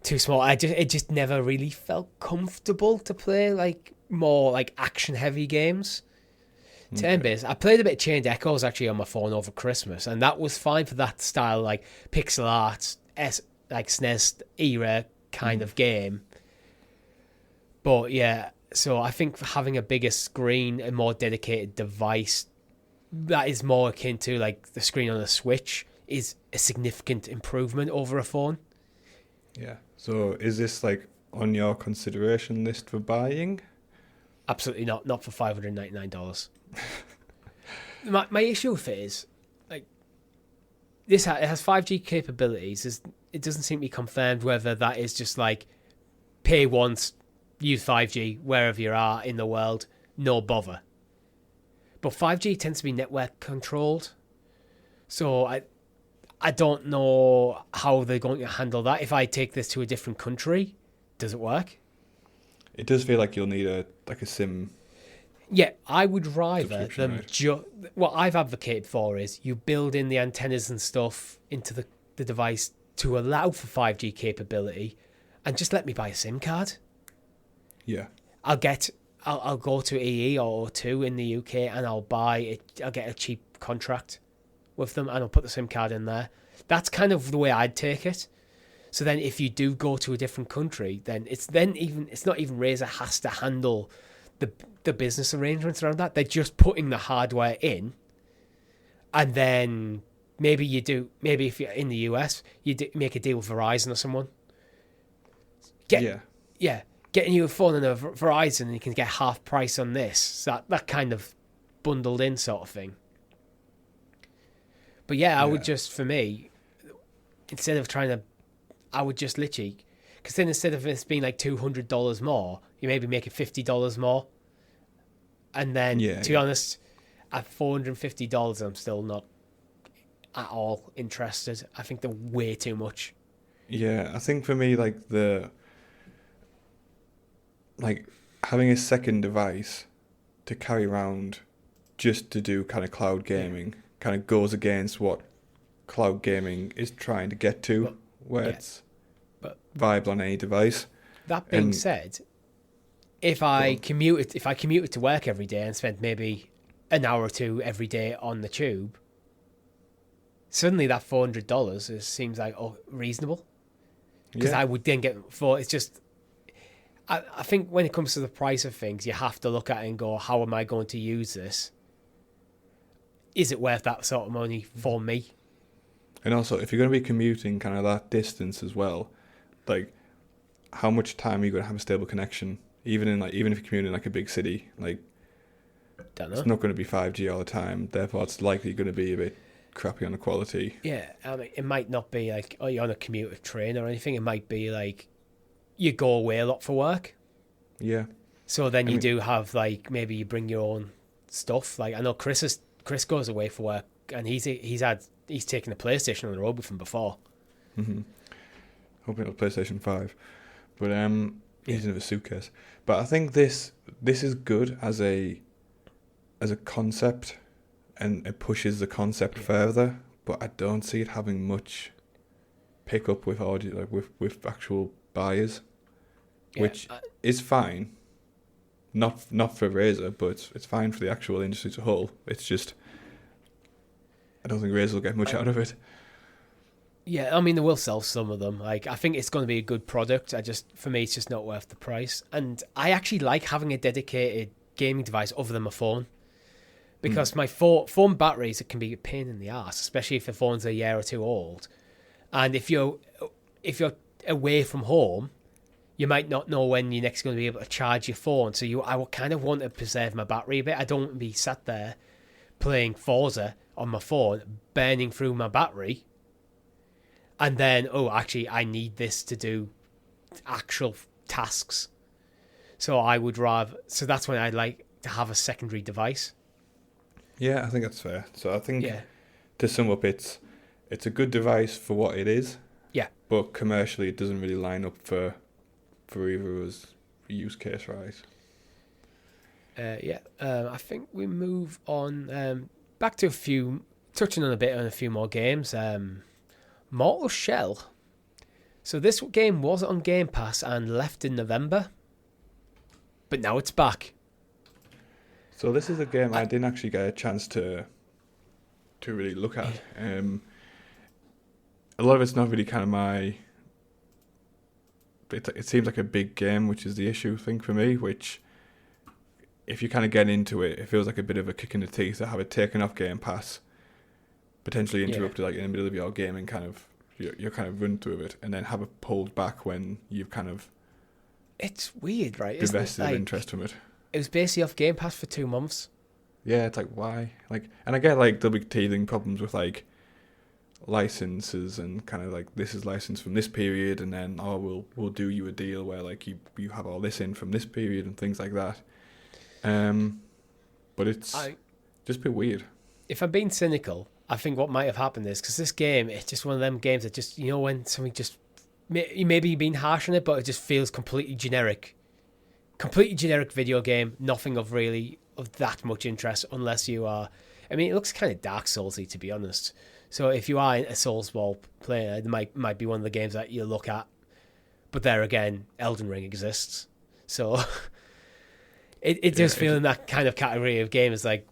S1: too small. It just never really felt comfortable to play like more like action heavy games. Turn-based. I played a bit of Chained Echoes actually on my phone over Christmas, and that was fine for that style like pixel art, like SNES era kind of game. But yeah, so I think having a bigger screen, a more dedicated device that is more akin to like the screen on a Switch is a significant improvement over a phone.
S2: Yeah. So is this like on your consideration list for buying?
S1: Absolutely not. Not for $599. my issue with it is like it has 5G capabilities. It doesn't seem to be confirmed whether that is just like pay once, use 5G wherever you are in the world, no bother. But 5G tends to be network controlled, so I don't know how they're going to handle that. If I take this to a different country, does it work?
S2: It does feel like you'll need a SIM.
S1: Yeah, I would rather them. What I've advocated for is you build in the antennas and stuff into the device to allow for 5G capability, and just let me buy a SIM card.
S2: Yeah,
S1: I'll go to EE or O2 in the UK, and I'll get a cheap contract with them, and I'll put the SIM card in there. That's kind of the way I'd take it. So then, if you do go to a different country, then it's not even Razer has to handle the business arrangements around that. They're just putting the hardware in, and then maybe if you're in the US, make a deal with Verizon or someone. Getting you a phone and a Verizon, and you can get half price on this. So that kind of bundled in sort of thing. But I would just, for me, instead of I would just literally, because then instead of this being like $200 more, you maybe make it $50 more. And then, to be honest, at $450, I'm still not at all interested. I think they're way too much.
S2: Yeah, I think for me, having a second device to carry around just to do kind of cloud gaming kind of goes against what cloud gaming is trying to get to, it's viable on any device.
S1: That being said, if I commuted to work every day and spent maybe an hour or two every day on the tube, suddenly that $400 seems like reasonable. Because I would then get it's just. I think when it comes to the price of things, you have to look at it and go, how am I going to use this? Is it worth that sort of money for me?
S2: And also, if you're going to be commuting kind of that distance as well, like, how much time are you going to have a stable connection? Even if you're commuting in like a big city, like, it's not going to be 5G all the time. Therefore, it's likely going to be a bit crappy on the quality.
S1: Yeah, I mean, it might not be like, you're on a commuter train or anything. It might be like, you go away a lot for work.
S2: Yeah.
S1: So then you do have like, maybe you bring your own stuff. Like, I know Chris goes away for work, and he's taken a PlayStation on the road with him before.
S2: Mm-hmm. Hoping it was PlayStation 5, but he's in a suitcase. But I think this is good as a concept, and it pushes the concept further. But I don't see it having much pickup with audio, like with actual buyers, which is fine. Not for Razer, but it's fine for the actual industry as a whole. It's just, I don't think Razer will get much out of it.
S1: Yeah, I mean, they will sell some of them. Like, I think it's going to be a good product. For me, it's just not worth the price. And I actually like having a dedicated gaming device other than my phone, because my phone batteries, it can be a pain in the ass, especially if the phone's a year or two old. And if you're away from home, you might not know when you're next going to be able to charge your phone. So I would kind of want to preserve my battery a bit. I don't want to be sat there playing Forza on my phone, burning through my battery. And then, actually, I need this to do actual tasks. So that's when I'd like to have a secondary device.
S2: Yeah, I think that's fair. So I think, to sum up, it's a good device for what it is.
S1: Yeah.
S2: But commercially, it doesn't really line up for either of us use case, right?
S1: I think we move on back to touching on a few more games. Mortal Shell. So this game was on Game Pass and left in November, but now it's back.
S2: So this is a game I didn't actually get a chance to really look at. A lot of it's not really kind of my... It seems like a big game, which is the issue, I think, for me, which, if you kind of get into it, it feels like a bit of a kick in the teeth to have it taken off Game Pass, potentially interrupted like in the middle of your gaming, kind of you're kind of run through it, and then have it pulled back when you've kind of...
S1: It's weird, right?
S2: Divested of interest from it.
S1: It was basically off Game Pass for 2 months.
S2: Yeah, it's like, why? Like, and I get like there'll be teething problems with like licenses and kind of like this is licensed from this period, and then we'll do you a deal where like you have all this in from this period and things like that. But it's just a bit weird.
S1: If I'm being cynical, I think what might have happened is because this game, it's just one of them games that just, you know, when something just, maybe you're being harsh on it, but it just feels completely generic video game, nothing of really of that much interest unless you are, I mean, it looks kind of Dark Soulsy, to be honest. So if you are a Soulsborne player, it might be one of the games that you look at. But there again, Elden Ring exists. So it does feel in that kind of category of game is like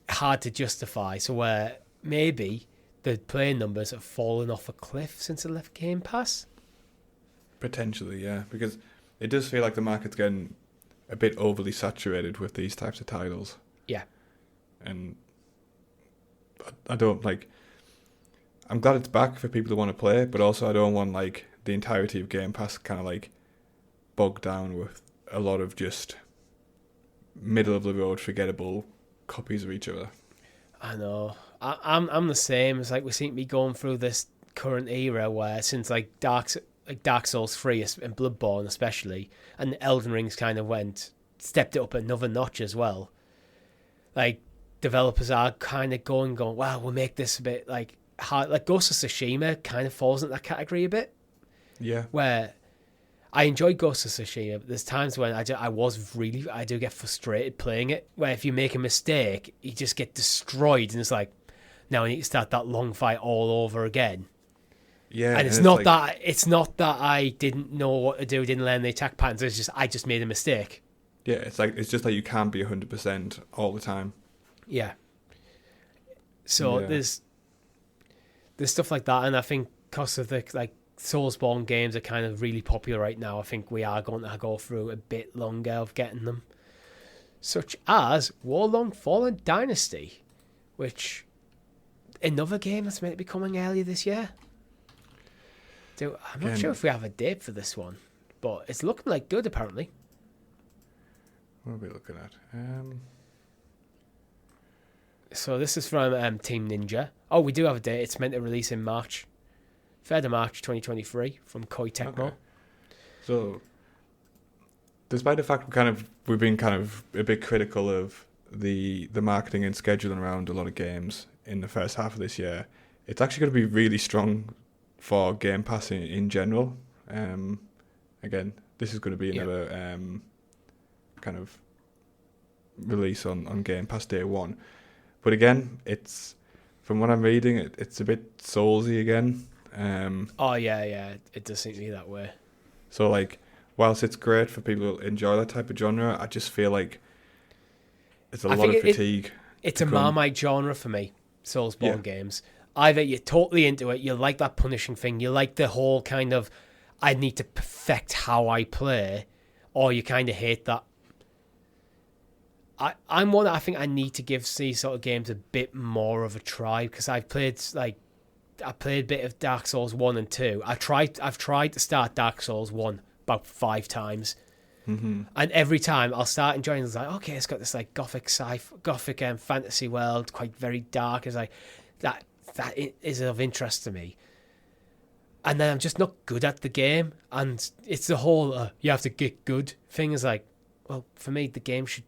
S1: hard to justify. So where maybe the playing numbers have fallen off a cliff since it left Game Pass.
S2: Potentially, yeah. Because it does feel like the market's getting a bit overly saturated with these types of titles.
S1: Yeah.
S2: And I don't like... I'm glad it's back for people who want to play, but also I don't want like the entirety of Game Pass kind of like bogged down with a lot of just middle of the road forgettable copies of each other.
S1: I know. I'm the same. It's like we seem to be going through this current era where since like Dark Souls 3 and Bloodborne especially, and Elden Ring's kind of stepped it up another notch as well. Like developers are kind of going, wow, we'll make this a bit like hard. Like Ghost of Tsushima kind of falls into that category a bit.
S2: Yeah.
S1: Where I enjoy Ghost of Tsushima, but there's times when I do get frustrated playing it, where if you make a mistake, you just get destroyed, and it's like, now I need to start that long fight all over again.
S2: Yeah.
S1: And it's not that I didn't know what to do, didn't learn the attack patterns, it's just I just made a mistake.
S2: Yeah, it's just like you can't be 100% all the time.
S1: Yeah. So there's stuff like that, and I think because of the like Soulsborne games are kind of really popular right now, I think we are going to go through a bit longer of getting them. Such as Warlong Fallen Dynasty, which another game that's meant to be coming earlier this year. I'm not sure if we have a date for this one, but it's looking like good apparently.
S2: What are we looking at?
S1: So this is from Team Ninja. Oh, we do have a date. It's meant to release in March. 3rd of March 2023 from Koei Tecmo.
S2: Okay. So, despite the fact we've been kind of a bit critical of the marketing and scheduling around a lot of games in the first half of this year, it's actually going to be really strong for Game Pass in general. Again, this is going to be another kind of release on Game Pass day one. But again, it's from what I'm reading, it's a bit Soulsy again.
S1: It does seem to be that way.
S2: So like, whilst it's great for people who enjoy that type of genre, I just feel like it's a lot of fatigue.
S1: It's a Marmite genre for me, Soulsborne games. Either you're totally into it, you like that punishing thing, you like the whole kind of, I need to perfect how I play, or you kind of hate that. I'm one that I think I need to give these sort of games a bit more of a try, because I played a bit of Dark Souls 1 and 2. I've tried to start Dark Souls 1 about 5 times.
S2: Mm-hmm.
S1: And every time I'll start enjoying it. It's like, okay, it's got this like gothic fantasy world, quite very dark. It's like, that is of interest to me. And then I'm just not good at the game. And it's the whole, you have to get good thing is like, well, for me, the game should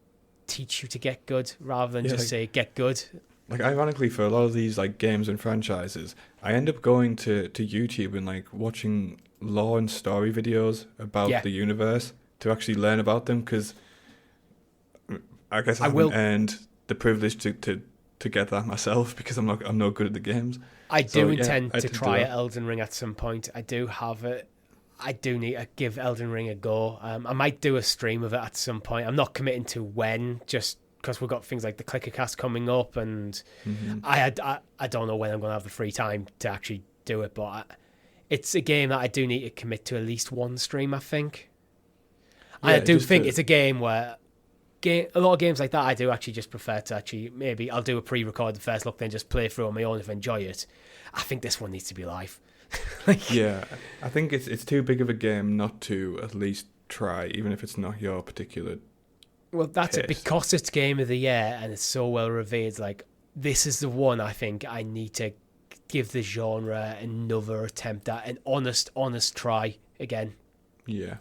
S1: teach you to get good rather than just say get good.
S2: Like, ironically, for a lot of these like games and franchises, I end up going to YouTube and like watching lore and story videos about the universe to actually learn about them, because I guess I haven't earned the privilege to get that myself, because I'm no good at the games.
S1: I do intend to try Elden Ring at some point. I do have it. I do need to give Elden Ring a go. I might do a stream of it at some point. I'm not committing to when, just because we've got things like the Clickercast coming up, and I don't know when I'm going to have the free time to actually do it, but it's a game that I do need to commit to at least one stream, I think. Yeah, I do think it's a game where a lot of games like that I do actually just prefer to actually, maybe I'll do a pre-record the first look, then just play through on my own if I enjoy it. I think this one needs to be live.
S2: Yeah, I think it's too big of a game not to at least try, even if it's not your particular
S1: Well, that's it,
S2: taste.
S1: because it's Game of the Year and it's so well revered. Like, this is the one I think I need to give the genre another attempt at an honest try again.
S2: Yeah.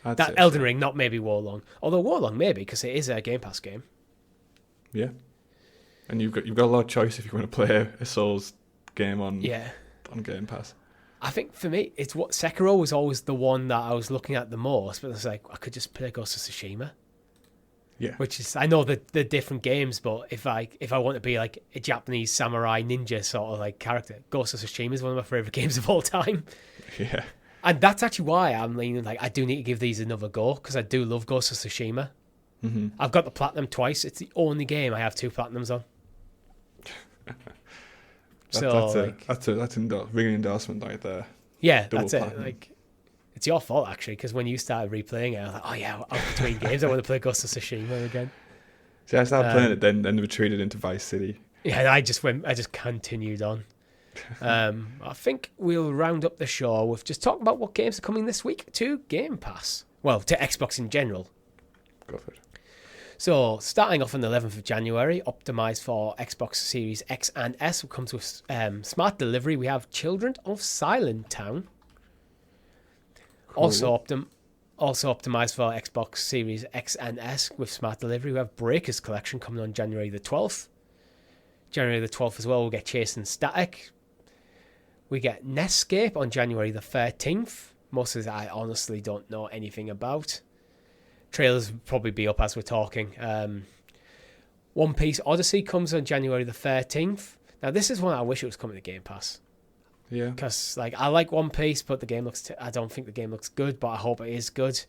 S2: I'd
S1: That
S2: say
S1: Elden
S2: so.
S1: Ring, not maybe Warlong. Although Warlong maybe, because it is a Game Pass game.
S2: Yeah. And you've got a lot of choice if you want to play a Souls game on Game Pass.
S1: I think for me, it's what Sekiro was always the one that I was looking at the most, but it's like I could just play Ghost of Tsushima.
S2: Yeah.
S1: Which is, I know that they're different games, but if I want to be like a Japanese samurai ninja sort of like character, Ghost of Tsushima is one of my favorite games of all time.
S2: Yeah.
S1: And that's actually why I'm leaning like I do need to give these another go, because I do love Ghost of Tsushima.
S2: Mm-hmm.
S1: I've got the platinum twice. It's the only game I have 2 platinums on.
S2: That's a ringing endorsement right there.
S1: Yeah,
S2: Double
S1: that's it.
S2: platinum.
S1: Like, it's your fault actually, because when you started replaying it, I was like, oh yeah, out between games, I want to play Ghost of Tsushima again.
S2: See, I started playing it, then retreated into Vice City.
S1: Yeah, I just continued on. I think we'll round up the show with just talking about what games are coming this week to Game Pass. Well, to Xbox in general.
S2: Go for it.
S1: So, starting off on the 11th of January, optimised for Xbox Series X and S, comes with smart delivery. We have Children of Silent Town.
S2: Cool.
S1: Also optimised for Xbox Series X and S with smart delivery. We have Breakers Collection coming on January the 12th. January the 12th as well, we'll get Chase and Static. We get Nescape on January the 13th. Most of that I honestly don't know anything about. Trailers will probably be up as we're talking. One Piece Odyssey comes on January the 13th. Now, this is one I wish it was coming to Game Pass.
S2: Yeah.
S1: Because like I like One Piece, but the game looks. I don't think the game looks good, but I hope it is good.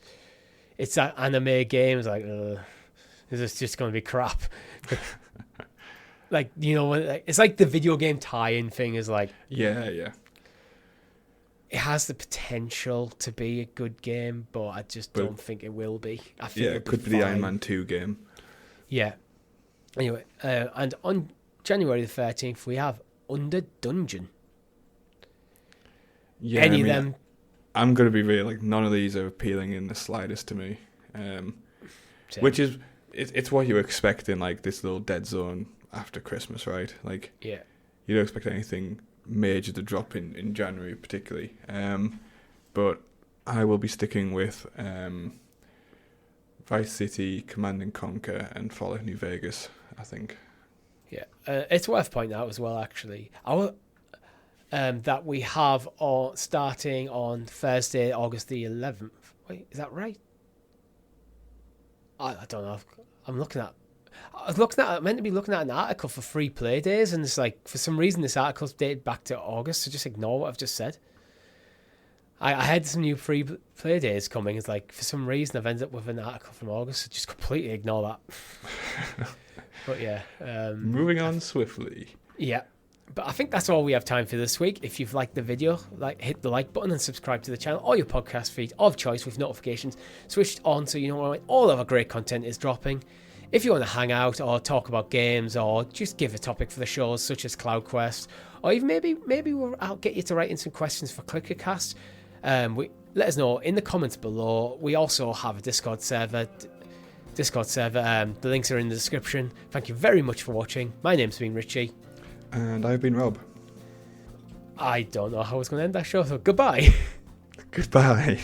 S1: It's that anime game. It's like, is this just going to be crap? Like, you know, it's like the video game tie-in thing is like.
S2: Yeah.
S1: It has the potential to be a good game, but I just don't think it will be. I think
S2: it could be the Iron Man 2 game.
S1: Yeah. Anyway, and on January the 13th, we have Under Dungeon.
S2: Yeah,
S1: Any of them?
S2: I'm going to be real. Like, none of these are appealing in the slightest to me. Which is, it's what you expect in like this little dead zone after Christmas, right? Like,
S1: yeah,
S2: you don't expect anything major to drop in January, particularly. But I will be sticking with Vice City, Command and Conquer, and Fallout New Vegas, I think.
S1: Yeah, it's worth pointing out as well, actually, that we have starting on Thursday, August the 11th. Wait, is that right? I don't know. I meant to be looking at an article for free play days, and it's like, for some reason, this article's dated back to August, so just ignore what I've just said. I had some new free play days coming. It's like, for some reason, I've ended up with an article from August, so just completely ignore that. But yeah.
S2: Moving on swiftly.
S1: Yeah. But I think that's all we have time for this week. If you've liked the video, hit the like button and subscribe to the channel or your podcast feed of choice with notifications switched on so you know when all of our great content is dropping. If you want to hang out or talk about games or just give a topic for the shows such as CloudQuest, or even maybe I'll get you to write in some questions for ClickerCast. Let us know in the comments below. We also have a Discord server. The links are in the description. Thank you very much for watching. My name's been Richie.
S2: And I've been Rob.
S1: I don't know how I was going to end that show, so goodbye.
S2: Goodbye.